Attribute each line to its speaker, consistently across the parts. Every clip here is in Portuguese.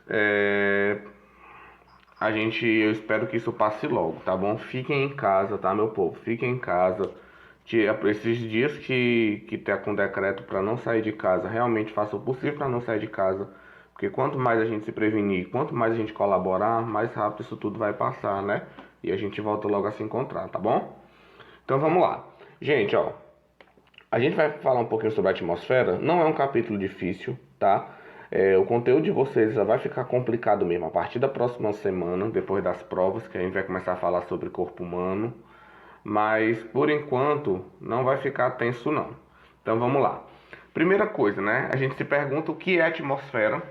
Speaker 1: É, eu espero que isso passe logo, tá bom? Fiquem em casa, tá, meu povo? Fiquem em casa. Esses dias que tá com decreto para não sair de casa, realmente faça o possível para não sair de casa. Porque quanto mais a gente se prevenir, quanto mais a gente colaborar, mais rápido isso tudo vai passar, né? E a gente volta logo a se encontrar, tá bom? Então vamos lá. Gente, ó, a gente vai falar um pouquinho sobre a atmosfera. Não é um capítulo difícil, tá? O conteúdo de vocês já vai ficar complicado mesmo a partir da próxima semana, depois das provas, que a gente vai começar a falar sobre corpo humano. Mas por enquanto não vai ficar tenso não. Então vamos lá. Primeira coisa, né? A gente se pergunta o que é atmosfera.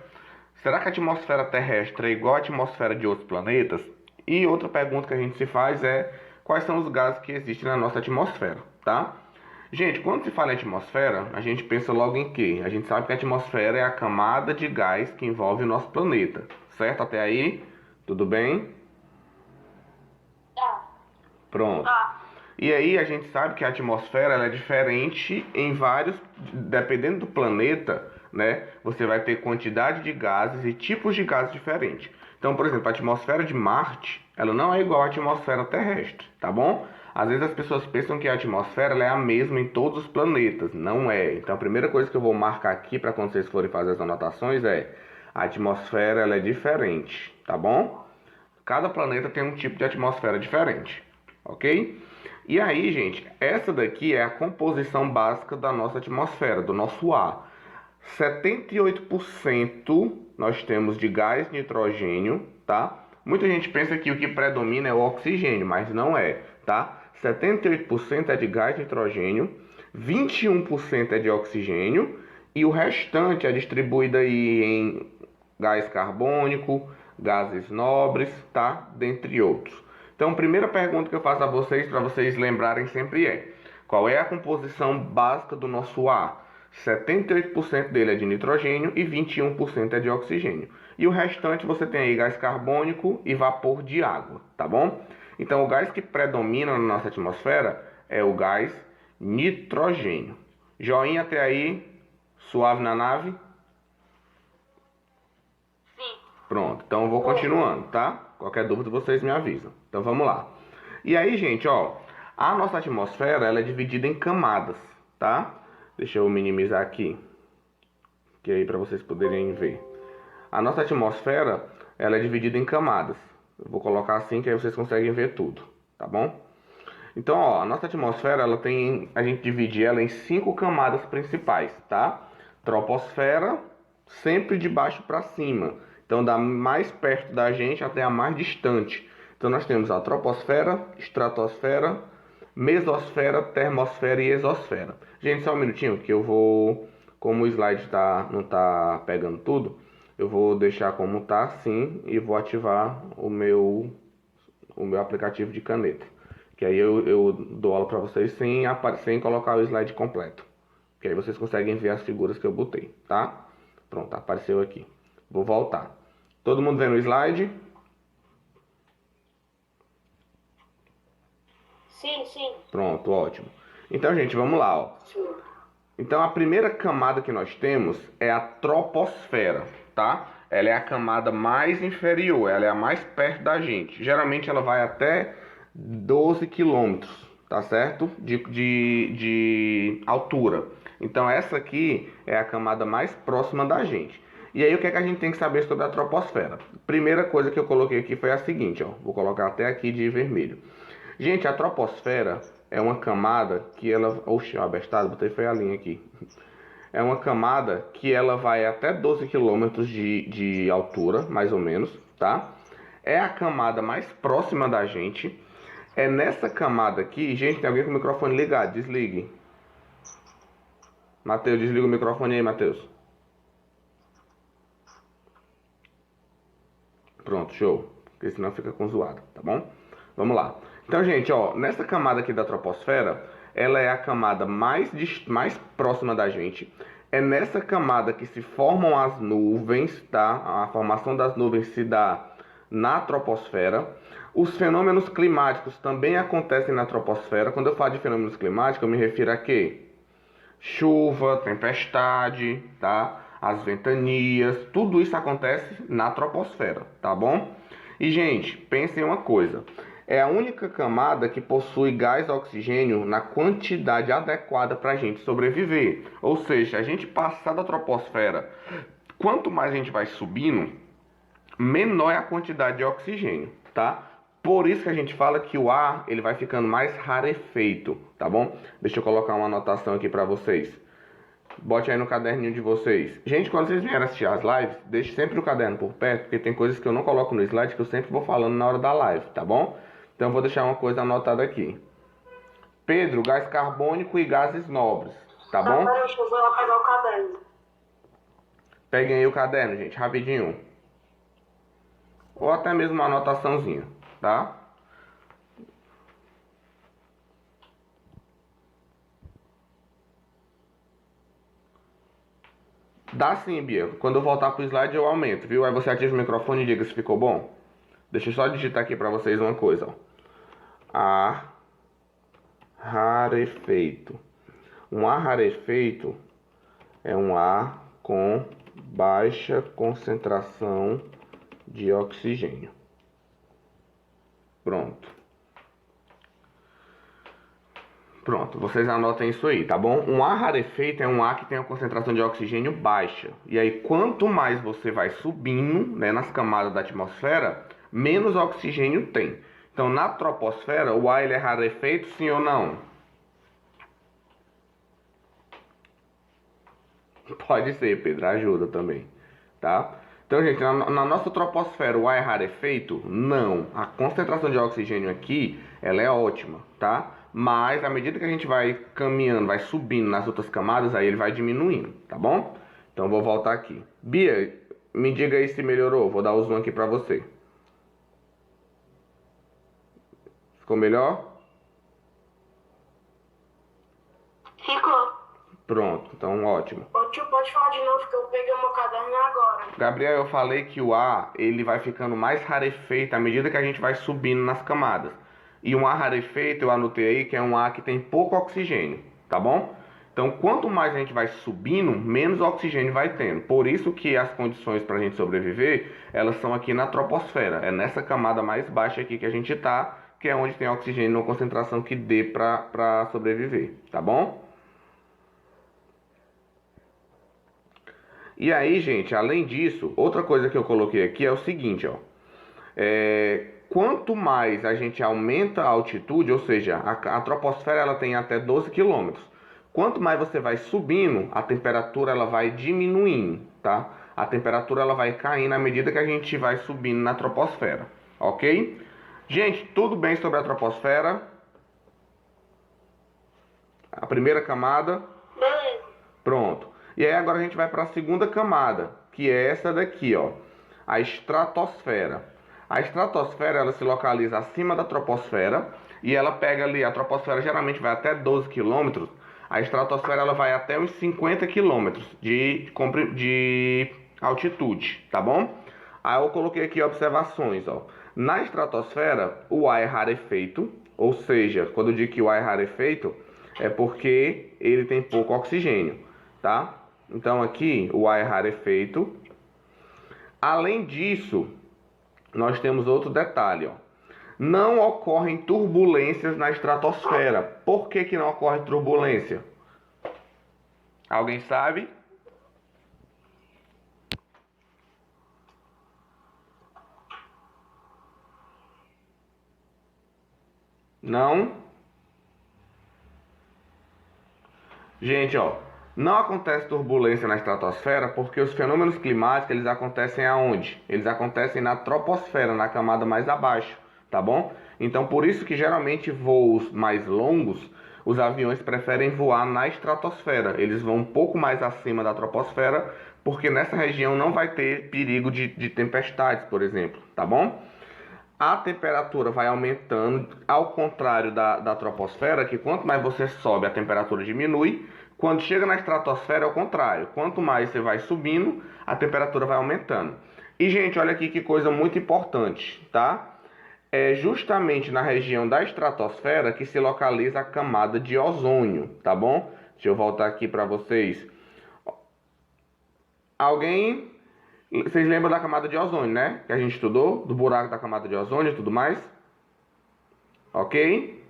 Speaker 1: Será que a atmosfera terrestre é igual à atmosfera de outros planetas? E outra pergunta que a gente se faz é quais são os gases que existem na nossa atmosfera, tá? Gente, quando se fala em atmosfera, a gente pensa logo em quê? A gente sabe que a atmosfera é a camada de gás que envolve o nosso planeta, certo? Até aí, tudo bem?
Speaker 2: Tá,
Speaker 1: Pronto.
Speaker 2: tá.
Speaker 1: E aí a gente sabe que a atmosfera ela é diferente em vários, dependendo do planeta, né? Você vai ter quantidade de gases e tipos de gases diferentes. Então, por exemplo, a atmosfera de Marte, ela não é igual à atmosfera terrestre, tá bom? Às vezes as pessoas pensam que a atmosfera ela é a mesma em todos os planetas, não é. Então, a primeira coisa que eu vou marcar aqui para quando vocês forem fazer as anotações é a atmosfera ela é diferente, tá bom? Cada planeta tem um tipo de atmosfera diferente, ok? E aí, gente, essa daqui é a composição básica da nossa atmosfera, do nosso ar. 78% nós temos de gás nitrogênio, tá? Muita gente pensa que o que predomina é o oxigênio, mas não é, tá? 78% é de gás nitrogênio, 21% é de oxigênio e o restante é distribuído aí em gás carbônico, gases nobres, tá? Dentre outros. Então, a primeira pergunta que eu faço a vocês, para vocês lembrarem sempre é: qual é a composição básica do nosso ar? 78% dele é de nitrogênio e 21% é de oxigênio. E o restante você tem aí gás carbônico e vapor de água, tá bom? Então, o gás que predomina na nossa atmosfera é o gás nitrogênio. Joinha até aí, suave na nave?
Speaker 2: Sim.
Speaker 1: Pronto, então eu vou continuando, tá? Qualquer dúvida vocês me avisam. Então vamos lá. E aí, gente, ó, a nossa atmosfera ela é dividida em camadas, tá? Deixa eu minimizar aqui, que aí para vocês poderem ver. A nossa atmosfera ela é dividida em camadas. Eu vou colocar assim que aí vocês conseguem ver tudo, tá bom? Então, ó, a nossa atmosfera ela tem, a gente divide ela em 5 camadas principais, tá? Troposfera, sempre de baixo para cima. Então, da mais perto da gente até a mais distante. Então, nós temos a troposfera, estratosfera, mesosfera, termosfera e exosfera. Gente, só um minutinho que eu vou, como o slide não tá pegando tudo, eu vou deixar como tá assim e vou ativar o meu aplicativo de caneta. Que aí eu dou aula para vocês sem colocar o slide completo. Que aí vocês conseguem ver as figuras que eu botei, tá? Pronto, apareceu aqui. Vou voltar. Todo mundo vendo o slide?
Speaker 2: Sim, sim.
Speaker 1: Pronto, ótimo. Então, gente, vamos lá, ó.
Speaker 2: Sim.
Speaker 1: Então, a primeira camada que nós temos é a troposfera, tá? Ela é a camada mais inferior, ela é a mais perto da gente. Geralmente ela vai até 12 quilômetros, tá certo? De altura. Então, essa aqui é a camada mais próxima da gente. E aí, o que é que a gente tem que saber sobre a troposfera? Primeira coisa que eu coloquei aqui foi a seguinte, ó. Vou colocar até aqui de vermelho. Gente, a troposfera é uma camada que ela... Oxe, ó, abestado, botei foi a linha aqui. É uma camada que ela vai até 12 quilômetros de altura, mais ou menos, tá? É a camada mais próxima da gente. É nessa camada aqui... Gente, tem alguém com o microfone ligado, desligue. Matheus, desliga o microfone aí, Matheus. Pronto, show. Porque senão fica com zoado, tá bom? Vamos lá. Então, gente, ó, nessa camada aqui da troposfera, ela é a camada mais próxima da gente. É nessa camada que se formam as nuvens, tá? A formação das nuvens se dá na troposfera. Os fenômenos climáticos também acontecem na troposfera. Quando eu falo de fenômenos climáticos, eu me refiro a quê? Chuva, tempestade, tá? as ventanias, tudo isso acontece na troposfera, tá bom? E, gente, pensem uma coisa. É a única camada que possui gás oxigênio na quantidade adequada para a gente sobreviver. Ou seja, a gente passar da troposfera, quanto mais a gente vai subindo, menor é a quantidade de oxigênio, tá? Por isso que a gente fala que o ar ele vai ficando mais rarefeito, tá bom? Deixa eu colocar uma anotação aqui para vocês. Bote aí no caderninho de vocês. Gente, quando vocês vierem assistir as lives, deixe sempre o caderno por perto, porque tem coisas que eu não coloco no slide que eu sempre vou falando na hora da live, tá bom? Então eu vou deixar uma coisa anotada aqui. Pedro, gás carbônico e gases nobres, tá bom?
Speaker 2: Deixa eu lá pegar o caderno.
Speaker 1: Peguem aí o caderno, gente, rapidinho. Ou até mesmo uma anotaçãozinha, tá? Dá sim, Bia. Quando eu voltar pro slide eu aumento, viu? Aí você ativa o microfone e diga se ficou bom. Deixa eu só digitar aqui pra vocês uma coisa, ó. Ar rarefeito. Um ar rarefeito é um ar com baixa concentração de oxigênio. Pronto, vocês anotem isso aí, tá bom? Um ar rarefeito é um ar que tem a concentração de oxigênio baixa. E aí, quanto mais você vai subindo, né, nas camadas da atmosfera, menos oxigênio tem. Então, na troposfera, o ar ele é rarefeito, sim ou não? Pode ser, Pedro, ajuda também, tá? Então, gente, na nossa troposfera, o ar é rarefeito? Não. A concentração de oxigênio aqui, ela é ótima, tá? Mas, à medida que a gente vai caminhando, vai subindo nas outras camadas, aí ele vai diminuindo, tá bom? Então, vou voltar aqui. Bia, me diga aí se melhorou. Vou dar o zoom aqui pra você. Ficou melhor?
Speaker 2: Ficou.
Speaker 1: Pronto, então ótimo.
Speaker 2: Ô tio, pode falar de novo que eu peguei o meu caderno agora.
Speaker 1: Gabriel, eu falei que o ar ele vai ficando mais rarefeito à medida que a gente vai subindo nas camadas. E um ar rarefeito, eu anotei aí que é um ar que tem pouco oxigênio, tá bom? Então, quanto mais a gente vai subindo, menos oxigênio vai tendo. Por isso que as condições para a gente sobreviver, elas são aqui na troposfera. É nessa camada mais baixa aqui que a gente tá, que é onde tem oxigênio numa concentração que dê para sobreviver, tá bom? E aí, gente, além disso, outra coisa que eu coloquei aqui é o seguinte, ó. Quanto mais a gente aumenta a altitude, ou seja, a troposfera ela tem até 12 quilômetros. Quanto mais você vai subindo, a temperatura ela vai diminuindo, tá? A temperatura ela vai caindo à medida que a gente vai subindo na troposfera, ok? Gente, tudo bem sobre a troposfera? A primeira camada?
Speaker 2: Beleza.
Speaker 1: Pronto. E aí agora a gente vai para a segunda camada, que é essa daqui, ó, a estratosfera. A estratosfera ela se localiza acima da troposfera e ela pega ali, a troposfera geralmente vai até 12 quilômetros, a estratosfera ela vai até uns 50 quilômetros de altitude, tá bom? Aí eu coloquei aqui observações, ó. Na estratosfera o ar é rarefeito, ou seja, quando eu digo que o ar é rarefeito, é porque ele tem pouco oxigênio, tá? Então aqui o ar é rarefeito. Além disso, nós temos outro detalhe, ó. Não ocorrem turbulências na estratosfera. Por que que não ocorre turbulência? Alguém sabe? Não? Gente, ó, não acontece turbulência na estratosfera porque os fenômenos climáticos eles acontecem aonde? Eles acontecem na troposfera, na camada mais abaixo, tá bom? Então por isso que geralmente voos mais longos, os aviões preferem voar na estratosfera. Eles vão um pouco mais acima da troposfera porque nessa região não vai ter perigo de tempestades, por exemplo, tá bom? A temperatura vai aumentando, ao contrário da troposfera, que quanto mais você sobe, a temperatura diminui. Quando chega na estratosfera, é o contrário. Quanto mais você vai subindo, a temperatura vai aumentando. E, gente, olha aqui que coisa muito importante, tá? É justamente na região da estratosfera que se localiza a camada de ozônio, tá bom? Deixa eu voltar aqui para vocês. Alguém... Vocês lembram da camada de ozônio, né? Que a gente estudou, do buraco da camada de ozônio e tudo mais. Ok?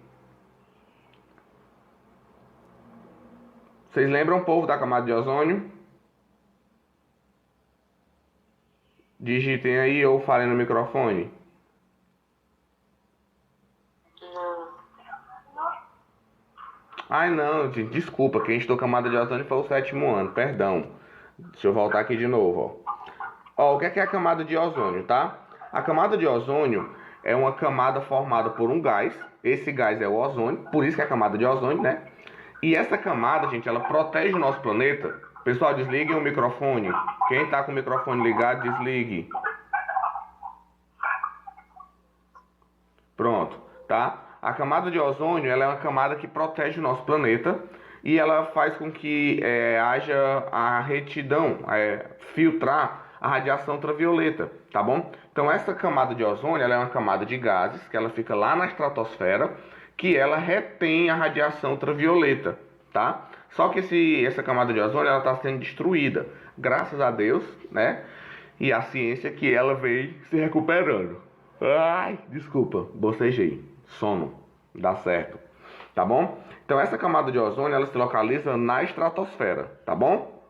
Speaker 1: Vocês lembram, povo, da camada de ozônio? Digitem aí ou falem no microfone.
Speaker 2: Não.
Speaker 1: Ai, não, gente, desculpa. Quem estudou camada de ozônio foi o 7º ano, perdão. Deixa eu voltar aqui de novo, ó. Ó, o que é a camada de ozônio, tá? A camada de ozônio é uma camada formada por um gás. Esse gás é o ozônio, por isso que é a camada de ozônio, né? E essa camada, gente, ela protege o nosso planeta. Pessoal, desliguem o microfone. Quem tá com o microfone ligado, desligue. Pronto, tá? A camada de ozônio, ela é uma camada que protege o nosso planeta e ela faz com que haja a retidão, filtrar a radiação ultravioleta, tá bom? Então essa camada de ozônio, ela é uma camada de gases, que ela fica lá na estratosfera, que ela retém a radiação ultravioleta, tá? Só que essa camada de ozônio, ela está sendo destruída, graças a Deus, né? E a ciência que ela vem se recuperando. Ai, desculpa, bocejei. Sono, dá certo, tá bom? Então essa camada de ozônio, ela se localiza na estratosfera, tá bom?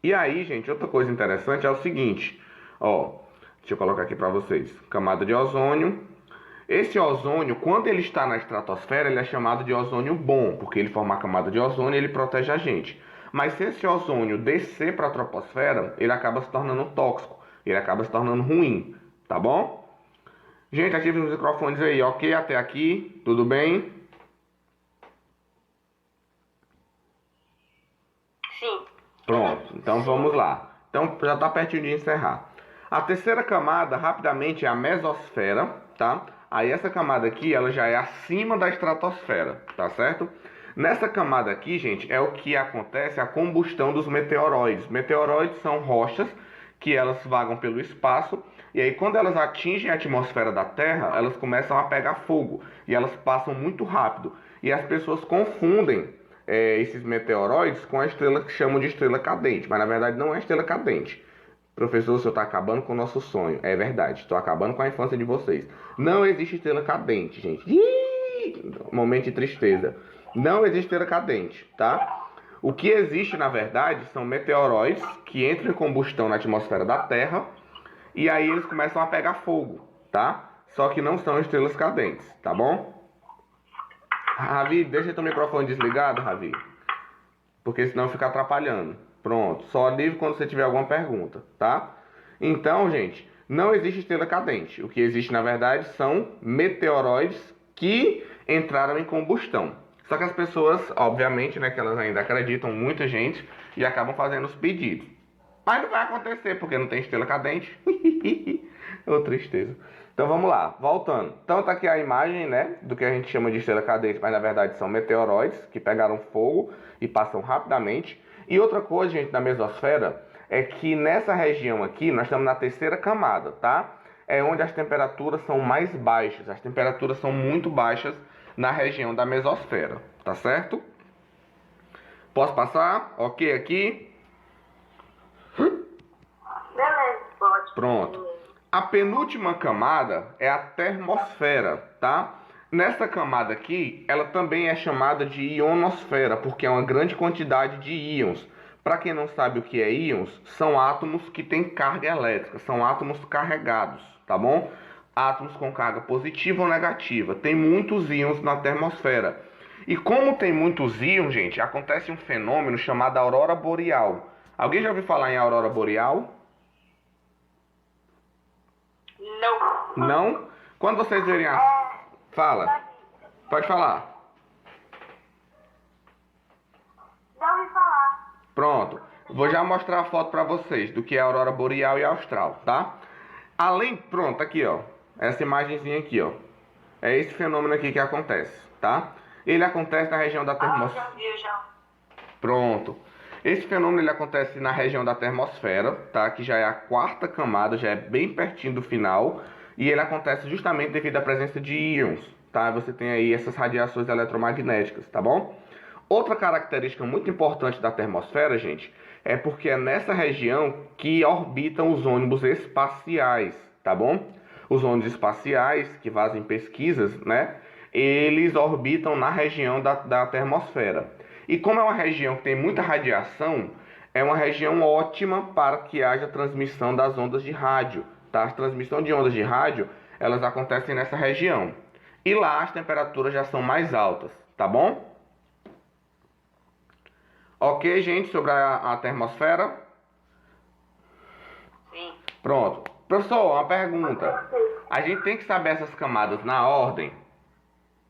Speaker 1: E aí, gente, outra coisa interessante é o seguinte, ó, deixa eu colocar aqui para vocês, camada de ozônio. Esse ozônio, quando ele está na estratosfera, ele é chamado de ozônio bom, porque ele forma a camada de ozônio e ele protege a gente. Mas se esse ozônio descer para a troposfera, ele acaba se tornando tóxico, ele acaba se tornando ruim, tá bom? Gente, ativem os microfones aí, ok? Até aqui, tudo bem?
Speaker 2: Sim.
Speaker 1: Pronto, então vamos lá. Então já está pertinho de encerrar. A terceira camada, rapidamente, é a mesosfera, tá? Aí essa camada aqui, ela já é acima da estratosfera, tá certo? Nessa camada aqui, gente, é o que acontece a combustão dos meteoroides. Meteoroides são rochas que elas vagam pelo espaço e aí quando elas atingem a atmosfera da Terra, elas começam a pegar fogo e elas passam muito rápido. E as pessoas confundem esses meteoroides com a estrela que chamam de estrela cadente, mas na verdade não é estrela cadente. Professor, o senhor está acabando com o nosso sonho. É verdade, estou acabando com a infância de vocês. Não existe estrela cadente, gente. Momento de tristeza. Não existe estrela cadente, tá? O que existe, na verdade, são meteoroides que entram em combustão na atmosfera da Terra e aí eles começam a pegar fogo, tá? Só que não são estrelas cadentes, tá bom? Ravi, deixa teu microfone desligado, Ravi. Porque senão fica atrapalhando. Pronto, só livre quando você tiver alguma pergunta, tá? Então, gente, não existe estrela cadente. O que existe, na verdade, são meteoroides que entraram em combustão. Só que as pessoas, obviamente, né, que elas ainda acreditam, muita gente, e acabam fazendo os pedidos. Mas não vai acontecer, porque não tem estrela cadente. Ô, tristeza. Então vamos lá, voltando. Então tá aqui a imagem, né, do que a gente chama de estrela cadente, mas na verdade são meteoroides que pegaram fogo e passam rapidamente. E outra coisa, gente, da mesosfera, é que nessa região aqui, nós estamos na terceira camada, tá? É onde as temperaturas são mais baixas. As temperaturas são muito baixas na região da mesosfera, tá certo? Posso passar? Ok aqui?
Speaker 2: Beleza, pode.
Speaker 1: Pronto. A penúltima camada é a termosfera, tá? Nessa camada aqui, ela também é chamada de ionosfera, porque é uma grande quantidade de íons. Para quem não sabe o que é íons, são átomos que têm carga elétrica, são átomos carregados, tá bom? Átomos com carga positiva ou negativa. Tem muitos íons na termosfera. E como tem muitos íons, gente, acontece um fenômeno chamado aurora boreal. Alguém já ouviu falar em aurora boreal?
Speaker 2: Não.
Speaker 1: Não? Quando vocês verem a... Fala. Pode falar.
Speaker 2: Já ouvi falar.
Speaker 1: Pronto. Vou já mostrar a foto para vocês do que é a aurora boreal e austral, tá? Além... Pronto, aqui, ó. Essa imagenzinha aqui, ó. É esse fenômeno aqui que acontece, tá? Ele acontece na região da termosfera.
Speaker 2: Já vi, já.
Speaker 1: Pronto. Esse fenômeno ele acontece na região da termosfera, tá? Que já é a quarta camada, já é bem pertinho do final. E ele acontece justamente devido à presença de íons, tá? Você tem aí essas radiações eletromagnéticas, tá bom? Outra característica muito importante da termosfera, gente, É porque é nessa região que orbitam os ônibus espaciais, tá bom? Os ônibus espaciais que fazem pesquisas, né? Eles orbitam na região da termosfera. E como é uma região que tem muita radiação, é uma região ótima para que haja transmissão das ondas de rádio, tá? A transmissão de ondas de rádio, elas acontecem nessa região. E lá as temperaturas já são mais altas, tá bom? Ok, gente, sobre a termosfera?
Speaker 2: Sim.
Speaker 1: Pronto. Professor, uma pergunta. A gente tem que saber essas camadas na ordem?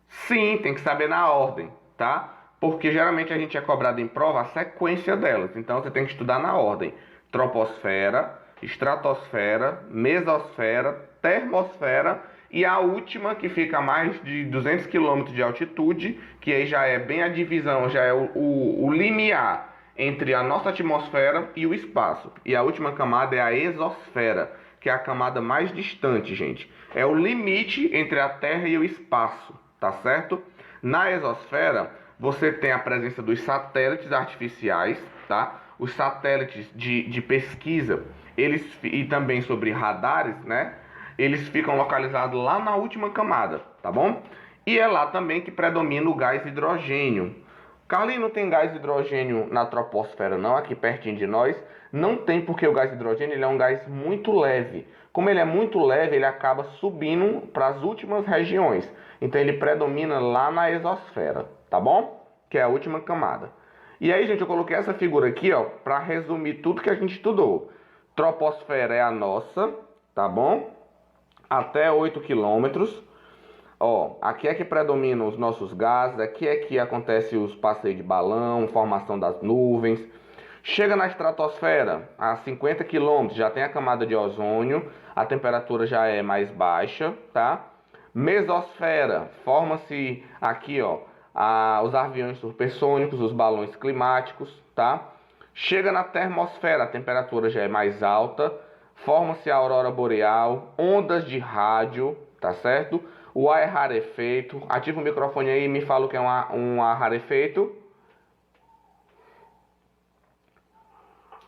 Speaker 1: Sim, tem que saber na ordem, tá? Porque geralmente a gente é cobrado em prova a sequência delas. Então você tem que estudar na ordem: troposfera, estratosfera, mesosfera, termosfera e a última que fica a mais de 200 quilômetros de altitude, que aí já é bem a divisão, já é o limiar entre a nossa atmosfera e o espaço. E a última camada é a exosfera, que é a camada mais distante, gente. É o limite entre a Terra e o espaço, tá certo? Na exosfera, você tem a presença dos satélites artificiais, tá? Os satélites de pesquisa, eles e também sobre radares, né? Eles ficam localizados lá na última camada, tá bom? E é lá também que predomina o gás hidrogênio. Carlinhos, não tem gás hidrogênio na troposfera não, aqui pertinho de nós. Não tem, porque o gás hidrogênio ele é um gás muito leve. Como ele é muito leve, ele acaba subindo para as últimas regiões. Então ele predomina lá na exosfera, tá bom? Que é a última camada. E aí, gente, eu coloquei essa figura aqui, ó, para resumir tudo que a gente estudou. Troposfera é a nossa, tá bom? Até 8 quilômetros. Ó, aqui é que predominam os nossos gases, aqui é que acontece os passeios de balão, formação das nuvens. Chega na estratosfera, a 50 quilômetros, já tem a camada de ozônio, a temperatura já é mais baixa, tá? Mesosfera, forma-se aqui, ó, os aviões supersônicos, os balões climáticos, tá? Chega na termosfera, a temperatura já é mais alta, forma-se a aurora boreal, ondas de rádio, tá certo? O ar é rarefeito. Ativa o microfone aí e me fala o que é um ar rarefeito.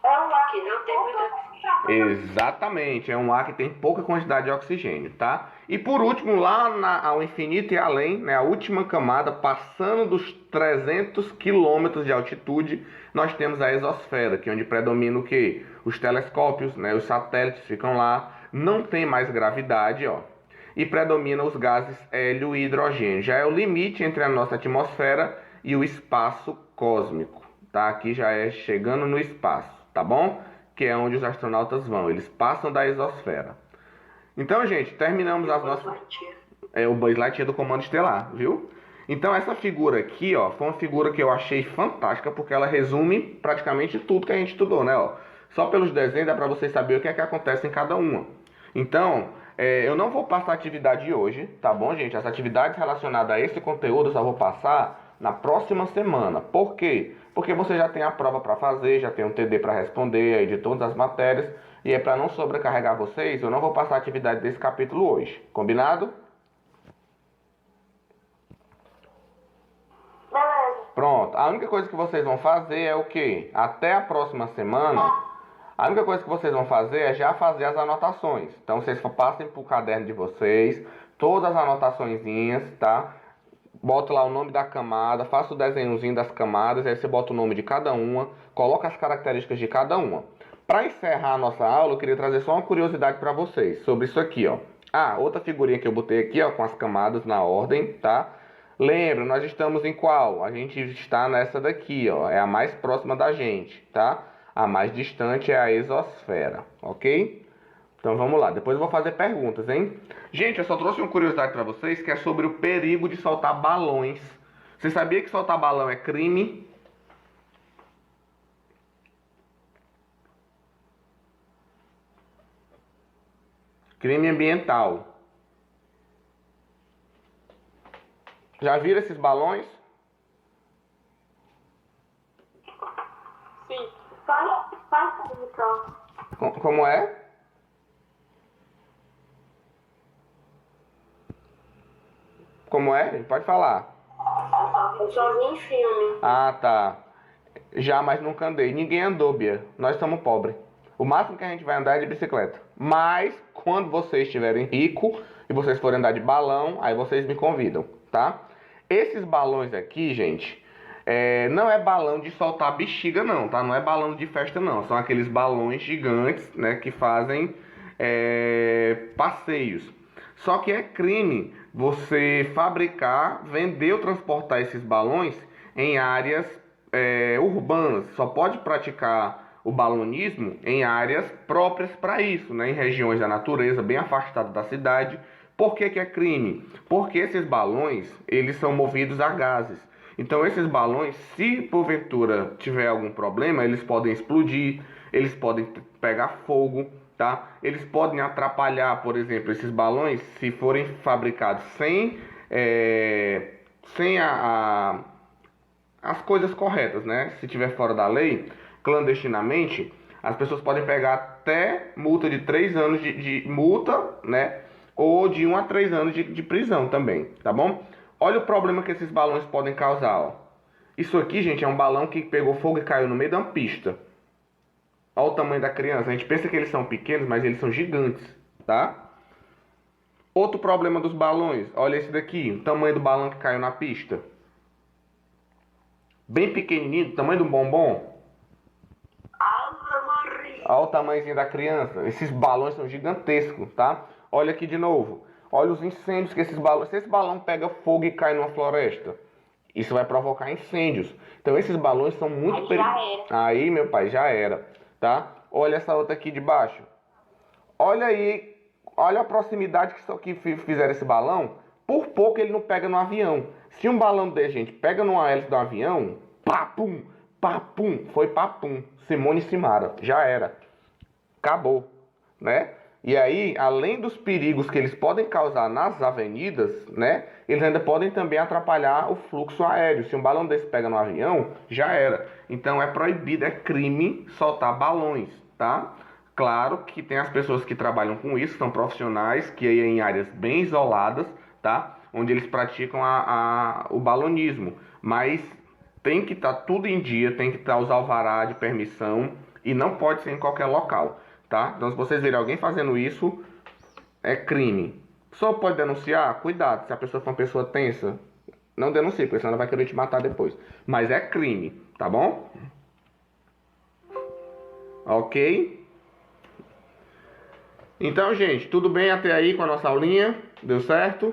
Speaker 2: É um ar que não tem muita...
Speaker 1: Exatamente, é um ar que tem pouca quantidade de oxigênio, tá? E por último, lá ao infinito e além, né, a última camada, passando dos 300 quilômetros de altitude, nós temos a exosfera, que é onde predomina o quê? Os telescópios, né, os satélites ficam lá, não tem mais gravidade, ó. E predomina os gases hélio e hidrogênio. Já é o limite entre a nossa atmosfera e o espaço cósmico, tá? Aqui já é chegando no espaço, tá bom? Que é onde os astronautas vão, eles passam da exosfera. Então, gente, terminamos as nossas... É o Buzz Lightyear do Comando Estelar, viu? Então, essa figura aqui, ó, foi uma figura que eu achei fantástica, porque ela resume praticamente tudo que a gente estudou, né, ó. Só pelos desenhos dá pra vocês saberem o que é que acontece em cada uma. Então, eu não vou passar a atividade hoje, tá bom, gente? As atividades relacionadas a esse conteúdo eu só vou passar na próxima semana. Por quê? Porque você já tem a prova para fazer, já tem um TD para responder aí de todas as matérias. E é para não sobrecarregar vocês, eu não vou passar a atividade desse capítulo hoje. Combinado?
Speaker 2: Beleza.
Speaker 1: Pronto. A única coisa que vocês vão fazer é o quê? Até a próxima semana, a única coisa que vocês vão fazer é já fazer as anotações. Então vocês passem pro caderno de vocês, todas as anotaçõezinhas, tá? Bota lá o nome da camada, faça o desenhozinho das camadas, aí você bota o nome de cada uma, coloca as características de cada uma. Para encerrar a nossa aula, eu queria trazer só uma curiosidade para vocês sobre isso aqui, ó. Ah, outra figurinha que eu botei aqui, ó, com as camadas na ordem, tá? Lembra, nós estamos em qual? A gente está nessa daqui, ó, é a mais próxima da gente, tá? A mais distante é a exosfera, ok? Então vamos lá, depois eu vou fazer perguntas, hein? Gente, eu só trouxe uma curiosidade para vocês que é sobre o perigo de soltar balões. Você sabia que soltar balão é crime? Crime ambiental. Já viram esses balões?
Speaker 2: Sim. Faz então.
Speaker 1: Como é? Como é? Pode falar.
Speaker 2: Eu só vi em filme.
Speaker 1: Ah, tá. Já, mas nunca andei. Ninguém andou, Bia. Nós somos pobres. O máximo que a gente vai andar é de bicicleta. Mas, quando vocês estiverem ricos e vocês forem andar de balão, aí vocês me convidam, tá? Esses balões aqui, gente, não é balão de soltar bexiga, não, tá? Não é balão de festa, não. São aqueles balões gigantes, né, que fazem passeios. Só que é crime você fabricar, vender ou transportar esses balões em áreas urbanas. Só pode praticar o balonismo em áreas próprias para isso, né? Em regiões da natureza, bem afastadas da cidade. Por que que é crime? Porque esses balões, eles são movidos a gases. Então esses balões, se porventura tiver algum problema, eles podem explodir, eles podem pegar fogo, tá? Eles podem atrapalhar, por exemplo, esses balões, se forem fabricados sem as coisas corretas, né? Se tiver fora da lei, clandestinamente, as pessoas podem pegar até multa de 3 anos de multa, né? Ou de 1 a 3 anos de prisão também, tá bom? Olha o problema que esses balões podem causar, ó. Isso aqui, gente, é um balão que pegou fogo e caiu no meio de uma pista. Olha o tamanho da criança. A gente pensa que eles são pequenos, mas eles são gigantes, tá? Outro problema dos balões. Olha esse daqui, o tamanho do balão que caiu na pista. Bem pequenininho, tamanho de um bombom. Olha o tamanhozinho da criança. Esses balões são gigantescos, tá? Olha aqui de novo. Olha os incêndios que esses balões... Se esse balão pega fogo e cai numa floresta, isso vai provocar incêndios. Então esses balões são muito perigosos. Aí, meu pai, já era, tá? Olha essa outra aqui de baixo. Olha aí, olha a proximidade que fizeram esse balão. Por pouco ele não pega no avião. Se um balão desse, gente, pega numa hélice do avião, papum, papum, foi papum. Simone e Simara, já era. Acabou, né? E aí, além dos perigos que eles podem causar nas avenidas, né? Eles ainda podem também atrapalhar o fluxo aéreo. Se um balão desse pega no avião, já era. Então é proibido, é crime soltar balões, tá? Claro que tem as pessoas que trabalham com isso, são profissionais, que é em áreas bem isoladas, tá? Onde eles praticam o balonismo. Mas tem que estar tudo em dia, tem que estar os alvará de permissão e não pode ser em qualquer local, tá? Então se vocês verem alguém fazendo isso, é crime. Só pode denunciar? Cuidado, se a pessoa for uma pessoa tensa, não denuncie, porque senão ela vai querer te matar depois. Mas é crime, tá bom? Ok? Então, gente, tudo bem até aí com a nossa aulinha? Deu certo?